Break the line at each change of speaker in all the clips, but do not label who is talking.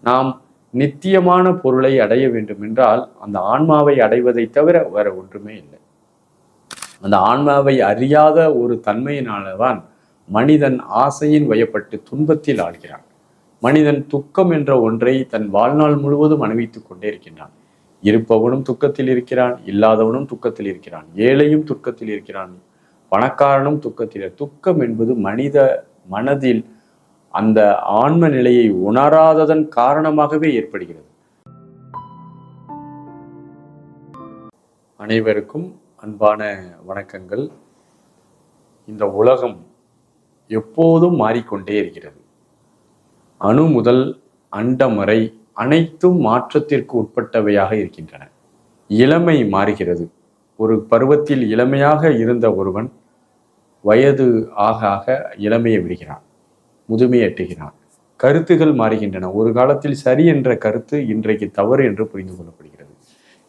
நாம் நித்தியமான பொருளை அடைய வேண்டும் என்றால் அந்த ஆன்மாவை அடைவதை தவிர வேற ஒன்றுமே இல்லை. அந்த ஆன்மாவை அறியாத ஒரு தன்மையினால்தான் மனிதன் ஆசையின் வயப்பட்டு துன்பத்தில் ஆழ்கிறான். மனிதன் துக்கம் என்ற ஒன்றை தன் வாழ்நாள் முழுவதும் அனுபவித்துக் கொண்டே இருக்கின்றான். இருப்பவனும் துக்கத்தில் இருக்கிறான், இல்லாதவனும் துக்கத்தில் இருக்கிறான், ஏழையும் துக்கத்தில் இருக்கிறான், பணக்காரனும் துக்கத்தில். துக்கம் என்பது மனித மனதில் அந்த ஆன்ம நிலையை உணராததன் காரணமாகவே ஏற்படுகிறது. அனைவருக்கும் அன்பான வணக்கங்கள். இந்த உலகம் எப்போதும் மாறிக்கொண்டே இருக்கிறது. அணு முதல் அண்டம் வரை அனைத்தும் மாற்றத்திற்கு உட்பட்டவையாக இருக்கின்றன. இளமை மாறுகிறது. ஒரு பருவத்தில் இளமையாக இருந்த ஒருவன் வயது ஆக ஆக இளமையை விடுகிறான், முதுமையை எட்டுகிறான். கருத்துகள் மாறுகின்றன. ஒரு காலத்தில் சரி என்ற கருத்து இன்றைக்கு தவறு என்று புரிந்து கொள்ளப்படுகிறது.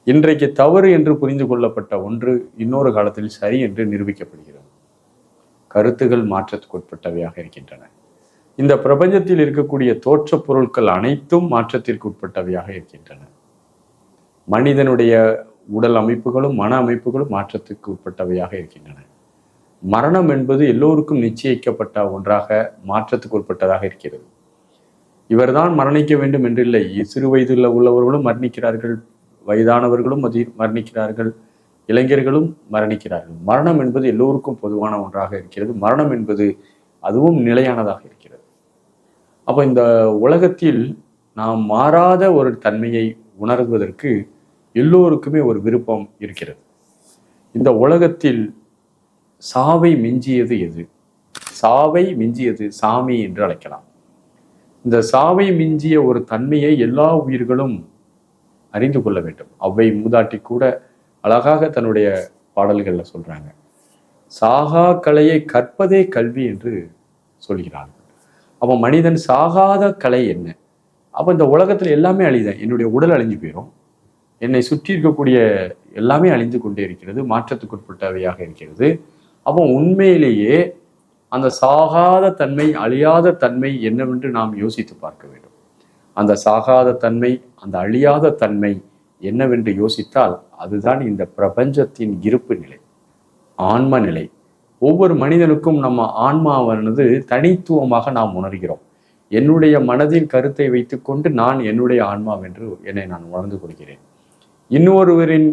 இன்றைக்கு தவறு என்று புரிந்து கொள்ளப்பட்ட ஒன்று இன்னொரு காலத்தில் சரி என்று நிரூபிக்கப்படுகிறது. கருத்துகள் மாற்றத்துக்கு உட்பட்டவையாக இருக்கின்றன. இந்த பிரபஞ்சத்தில் இருக்கக்கூடிய தோற்ற பொருட்கள் அனைத்தும் மாற்றத்திற்கு உட்பட்டவையாக இருக்கின்றன. மனிதனுடைய உடல் அமைப்புகளும் மன அமைப்புகளும் மாற்றத்துக்கு உட்பட்டவையாக இருக்கின்றன. மரணம் என்பது எல்லோருக்கும் நிச்சயிக்கப்பட்ட ஒன்றாக மாற்றத்துக்கு உட்பட்டதாக இருக்கிறது. இவர்தான் மரணிக்க வேண்டும் என்றில்லை. சிறு வயதில் உள்ளவர்களும் மரணிக்கிறார்கள், வயதானவர்களும் மரணிக்கிறார்கள், இளைஞர்களும் மரணிக்கிறார்கள். மரணம் என்பது எல்லோருக்கும் பொதுவான ஒன்றாக இருக்கிறது. மரணம் என்பது அதுவும் நிலையானதாக இருக்கிறது. அப்போ இந்த உலகத்தில் நாம் மாறாத ஒரு தன்மையை உணர்வதற்கு எல்லோருக்குமே ஒரு விருப்பம் இருக்கிறது. இந்த உலகத்தில் சாவை மிஞ்சியது எது? சாவை மிஞ்சியது சாமி என்று அழைக்கலாம். இந்த சாவை மிஞ்சிய ஒரு தன்மையை எல்லா உயிர்களும் அறிந்து கொள்ள வேண்டும். அவ்வை மூதாட்டி கூட அழகாக தன்னுடைய பாடல்களில் சொல்றாங்க, சாகா கலையை கற்பதே கல்வி என்று சொல்கிறார்கள். அப்போ மனிதன் சாகாத கலை என்ன? அப்போ இந்த உலகத்தில் எல்லாமே அழிதான். என்னுடைய உடல் அழிஞ்சு போயிடும், என்னை சுற்றி இருக்கக்கூடிய எல்லாமே அழிந்து கொண்டே இருக்கிறது, மாற்றத்துக்குட்பட்டவையாக இருக்கிறது. அப்போ உண்மையிலேயே அந்த சாகாத தன்மை, அழியாத தன்மை என்னவென்று நாம் யோசித்து பார்க்க வேண்டும். அந்த சாகாத தன்மை, அந்த அழியாத தன்மை என்னவென்று யோசித்தால் அதுதான் இந்த பிரபஞ்சத்தின் இருப்பு நிலை, ஆன்ம நிலை. ஒவ்வொரு மனிதனுக்கும் நம்ம ஆன்மாவானது தனித்துவமாக நாம் உணர்கிறோம். என்னுடைய மனதின் கருத்தை வைத்துக்கொண்டு நான் என்னுடைய ஆன்மாவென்று என்னை நான் உணர்ந்து கொள்கிறேன். இன்னொருவரின்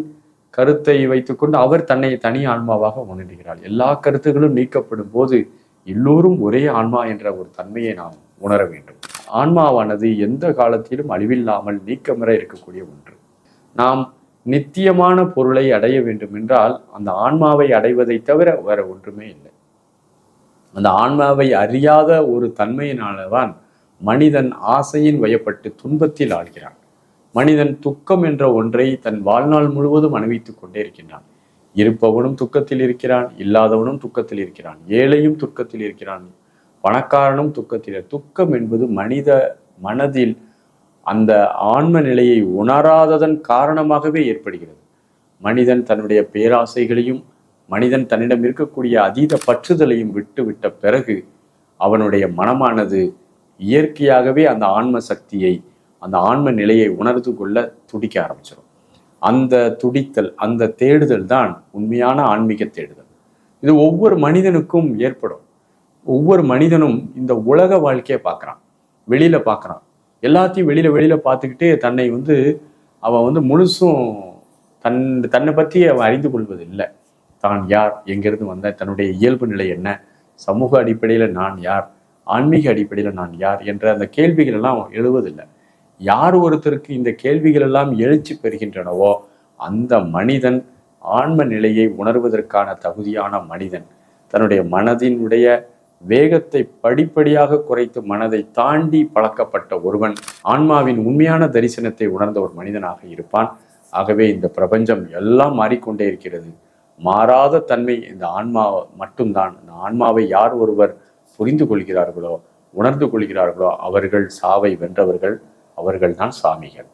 கருத்தை வைத்துக்கொண்டு அவர் தன்னை தனி ஆன்மாவாக உணர்கிறார். எல்லா கருத்துகளும் நீக்கப்படும் போது எல்லோரும் ஒரே ஆன்மா என்ற ஒரு தன்மையை நாம் உணர வேண்டும். ஆன்மாவானது எந்த காலத்திலும் அழிவில்லாமல் நீக்கமற இருக்கக்கூடிய ஒன்று. நாம் நித்தியமான பொருளை அடைய வேண்டும் என்றால் அந்த ஆன்மாவை அடைவதை தவிர வேற ஒன்றுமே இல்லை. அந்த ஆன்மாவை அறியாத ஒரு தன்மையினால்தான் மனிதன் ஆசையின் வயப்பட்டு துன்பத்தில் ஆழ்கிறான். மனிதன் துக்கம் என்ற ஒன்றை தன் வாழ்நாள் முழுவதும் அனுபவித்துக் கொண்டே இருக்கின்றான். இருப்பவனும் துக்கத்தில் இருக்கிறான், இல்லாதவனும் துக்கத்தில் இருக்கிறான், ஏழையும் துக்கத்தில் இருக்கிறான், பணக்காரனும் துக்கத்தில். துக்கம் என்பது மனித மனதில் அந்த ஆன்ம நிலையை உணராததன் காரணமாகவே ஏற்படுகிறது. மனிதன் தன்னுடைய பேராசைகளையும் மனிதன் தன்னிடம் இருக்கக்கூடிய அதீத பற்றுதலையும் விட்டுவிட்ட பிறகு அவனுடைய மனமானது இயற்கையாகவே அந்த ஆன்ம சக்தியை, அந்த ஆன்ம நிலையை உணர்ந்து கொள்ள துடிக்க ஆரம்பிச்சிடும். அந்த துடித்தல், அந்த தேடுதல் தான் உண்மையான ஆன்மீக தேடுதல். இது ஒவ்வொரு மனிதனுக்கும் ஏற்படும். ஒவ்வொரு மனிதனும் இந்த உலக வாழ்க்கையை பார்க்குறான், வெளியில பார்க்குறான், எல்லாத்தையும் வெளியில பார்த்துக்கிட்டே தன்னை அவன் முழுசும் தன்னை பற்றி அவன் அறிந்து கொள்வது இல்லை. தான் யார், எங்கிருந்து வந்த, தன்னுடைய இயல்பு நிலை என்ன, சமூக அடிப்படையில் நான் யார், ஆன்மீக அடிப்படையில் நான் யார் என்ற அந்த கேள்விகள் எல்லாம் எழுவதில்லை. யார் ஒருத்தருக்கு இந்த கேள்விகள் எல்லாம் எழுச்சி பெறுகின்றனவோ அந்த மனிதன் ஆன்ம நிலையை உணர்வதற்கான தகுதியான மனிதன். தன்னுடைய மனதினுடைய வேகத்தை படிப்படியாக குறைத்து மனதை தாண்டி பழக்கப்பட்ட ஒருவன் ஆன்மாவின் உண்மையான தரிசனத்தை உணர்ந்த ஒரு மனிதனாக இருப்பான். ஆகவே இந்த பிரபஞ்சம் எல்லாம் மாறிக்கொண்டே இருக்கிறது. மாறாத தன்மை இந்த ஆன்மா மட்டும்தான். இந்த ஆன்மாவை யார் ஒருவர் புரிந்து கொள்கிறார்களோ, உணர்ந்து கொள்கிறார்களோ அவர்கள் சாவை வென்றவர்கள், அவர்கள்தான் சாமிகள்.